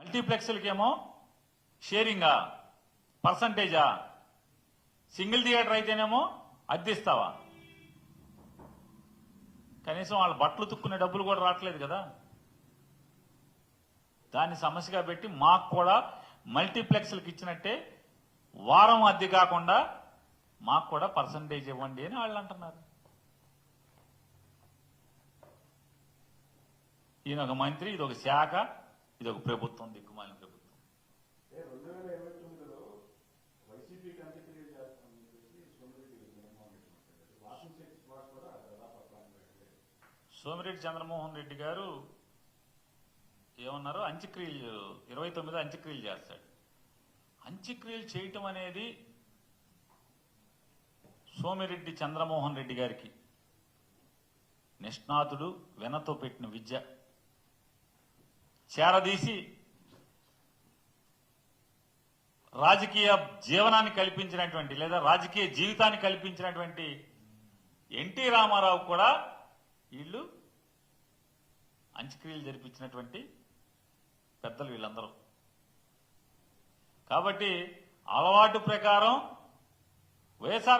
మల్టీప్లెక్స్లకేమో షేరింగా, పర్సంటేజా? Single theatre అయితేనేమో అద్దెస్తావా? కనీసం వాళ్ళ బట్టలు తుక్కునే డబ్బులు కూడా రావట్లేదు కదా. దాన్ని సమస్యగా పెట్టి మాకు కూడా మల్టీప్లెక్స్లకు ఇచ్చినట్టే వారం అద్దె కాకుండా మాకు కూడా పర్సంటేజ్ ఇవ్వండి అని వాళ్ళు అంటున్నారు. ఈయన ఒక మంత్రి, ఇది ఒక శాఖ, ఇది ఒక ప్రభుత్వం, దిక్కుమాలిన ప్రభుత్వం. సోమిరెడ్డి చంద్రమోహన్ రెడ్డి గారు ఏమన్నారు? అంత్యక్రియలు 29 అంత్యక్రియలు చేస్తాడు. అంత్యక్రియలు చేయటం అనేది సోమిరెడ్డి చంద్రమోహన్ రెడ్డి గారికి నిష్ణాతుడు, వెనతో పెట్టిన విద్య చేరదీసి రాజకీయ జీవనాన్ని కల్పించినటువంటి లేదా రాజకీయ జీవితాన్ని కల్పించినటువంటి ఎన్టీ రామారావు కూడా వీళ్ళు అంత్యక్రియలు జరిపించినటువంటి పెద్దలు వీళ్ళందరూ. కాబట్టి అలవాటు ప్రకారం వైఎస్ఆర్